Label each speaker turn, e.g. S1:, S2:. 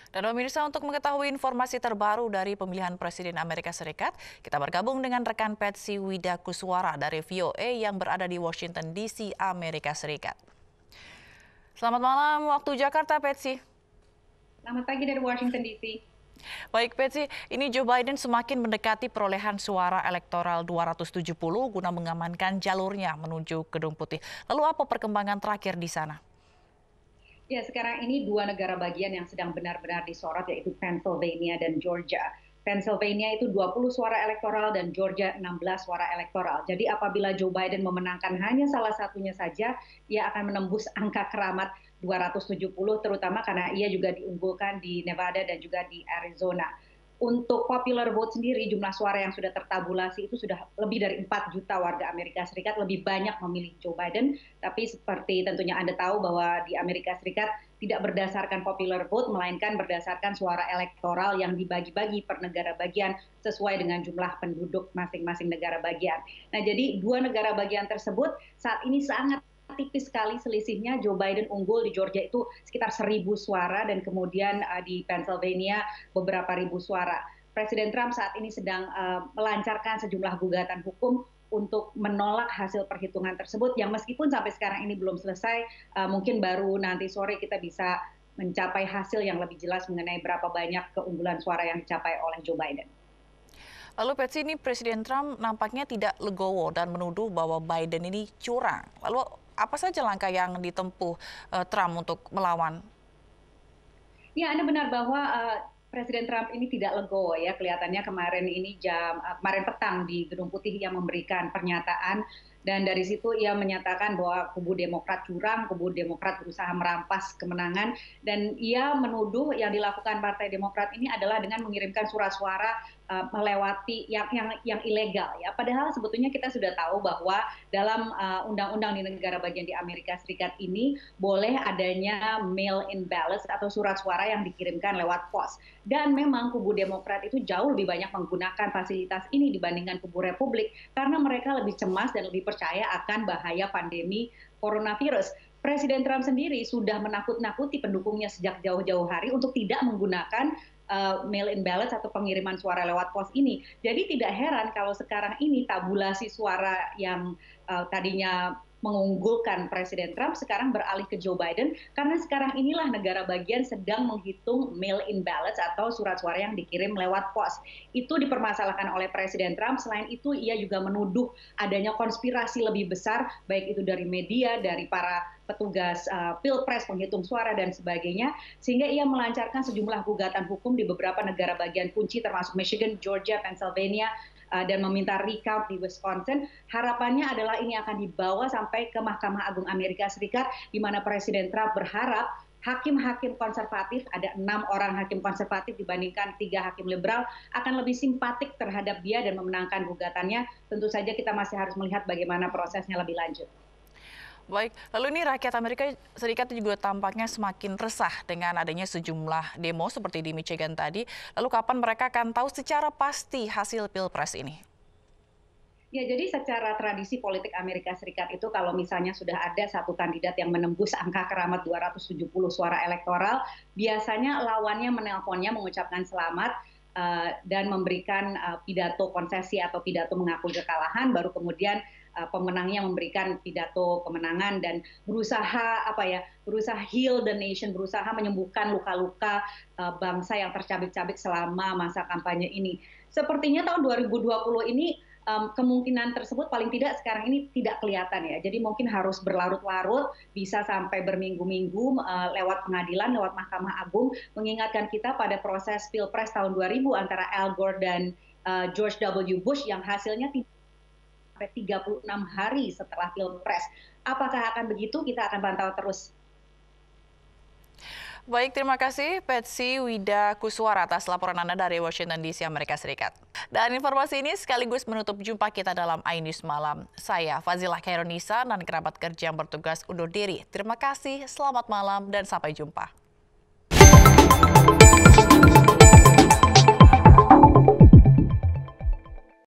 S1: Dan pemirsa, untuk mengetahui informasi terbaru dari pemilihan Presiden Amerika Serikat, kita bergabung dengan rekan Patsy Widakuswara dari VOA yang berada di Washington DC, Amerika Serikat. Selamat malam waktu Jakarta, Patsy.
S2: Selamat pagi dari Washington DC.
S1: Baik, Patsy, ini Joe Biden semakin mendekati perolehan suara elektoral 270 guna mengamankan jalurnya menuju Gedung Putih. Lalu apa perkembangan terakhir di sana?
S2: Ya, sekarang ini dua negara bagian yang sedang benar-benar disorot, yaitu Pennsylvania dan Georgia. Pennsylvania itu 20 suara elektoral dan Georgia 16 suara elektoral. Jadi apabila Joe Biden memenangkan hanya salah satunya saja, ia akan menembus angka keramat 270, terutama karena ia juga diunggulkan di Nevada dan juga di Arizona. Untuk popular vote sendiri, jumlah suara yang sudah tertabulasi itu sudah lebih dari 4 juta warga Amerika Serikat lebih banyak memilih Joe Biden. Tapi seperti tentunya Anda tahu bahwa di Amerika Serikat tidak berdasarkan popular vote, melainkan berdasarkan suara elektoral yang dibagi-bagi per negara bagian sesuai dengan jumlah penduduk masing-masing negara bagian. Nah, jadi dua negara bagian tersebut saat ini sangat tipis sekali selisihnya. Joe Biden unggul di Georgia itu sekitar 1.000 suara dan kemudian di Pennsylvania beberapa ribu suara. Presiden Trump saat ini sedang melancarkan sejumlah gugatan hukum untuk menolak hasil perhitungan tersebut yang meskipun sampai sekarang ini belum selesai, mungkin baru nanti sore kita bisa mencapai hasil yang lebih jelas mengenai berapa banyak keunggulan suara yang dicapai oleh Joe Biden.
S1: Lalu Patsy, ini Presiden Trump nampaknya tidak legowo dan menuduh bahwa Biden ini curang. Lalu apa saja langkah yang ditempuh Trump untuk melawan?
S2: Ya, Anda benar bahwa Presiden Trump ini tidak legowo ya. Kelihatannya kemarin petang di Gedung Putih yang memberikan pernyataan dan dari situ ia menyatakan bahwa kubu Demokrat curang, kubu Demokrat berusaha merampas kemenangan dan ia menuduh yang dilakukan Partai Demokrat ini adalah dengan mengirimkan surat suara melewati yang ilegal ya. Padahal sebetulnya kita sudah tahu bahwa dalam undang-undang di negara bagian di Amerika Serikat ini boleh adanya mail-in ballots atau surat suara yang dikirimkan lewat pos. Dan memang kubu Demokrat itu jauh lebih banyak menggunakan fasilitas ini dibandingkan kubu Republik karena mereka lebih cemas dan lebih percaya akan bahaya pandemi coronavirus. Presiden Trump sendiri sudah menakut-nakuti pendukungnya sejak jauh-jauh hari untuk tidak menggunakan mail-in ballots atau pengiriman suara lewat pos ini. Jadi tidak heran kalau sekarang ini tabulasi suara yang tadinya mengunggulkan Presiden Trump sekarang beralih ke Joe Biden karena sekarang inilah negara bagian sedang menghitung mail-in ballots atau surat suara yang dikirim lewat pos. Itu dipermasalahkan oleh Presiden Trump. Selain itu ia juga menuduh adanya konspirasi lebih besar baik itu dari media, dari para petugas pilpres, penghitung suara dan sebagainya, sehingga ia melancarkan sejumlah gugatan hukum di beberapa negara bagian kunci termasuk Michigan, Georgia, Pennsylvania, dan meminta recount di Wisconsin. Harapannya adalah ini akan dibawa sampai ke Mahkamah Agung Amerika Serikat, di mana Presiden Trump berharap hakim-hakim konservatif, ada 6 orang hakim konservatif dibandingkan 3 hakim liberal, akan lebih simpatik terhadap dia dan memenangkan gugatannya. Tentu saja kita masih harus melihat bagaimana prosesnya lebih lanjut.
S1: Baik, lalu ini rakyat Amerika Serikat juga tampaknya semakin resah dengan adanya sejumlah demo seperti di Michigan tadi. Lalu kapan mereka akan tahu secara pasti hasil Pilpres ini?
S2: Ya, jadi secara tradisi politik Amerika Serikat itu kalau misalnya sudah ada satu kandidat yang menembus angka keramat 270 suara elektoral, biasanya lawannya menelponnya mengucapkan selamat dan memberikan pidato konsesi atau pidato mengakui kekalahan, baru kemudian pemenangnya memberikan pidato kemenangan dan berusaha berusaha heal the nation, berusaha menyembuhkan luka-luka bangsa yang tercabik-cabik selama masa kampanye ini. Sepertinya tahun 2020 ini kemungkinan tersebut paling tidak sekarang ini tidak kelihatan ya. Jadi mungkin harus berlarut-larut, bisa sampai berminggu-minggu lewat pengadilan, lewat Mahkamah Agung, mengingatkan kita pada proses Pilpres tahun 2000 antara Al Gore dan George W. Bush yang hasilnya sampai 36 hari setelah Pilpres. Apakah akan begitu? Kita akan pantau terus.
S1: Baik, terima kasih Patsy Widakuswara atas laporan Anda dari Washington DC, Amerika Serikat. Dan informasi ini sekaligus menutup jumpa kita dalam iNews Malam. Saya Fazilah Khairunisa dan kerabat kerja yang bertugas undur diri. Terima kasih, selamat malam dan sampai jumpa.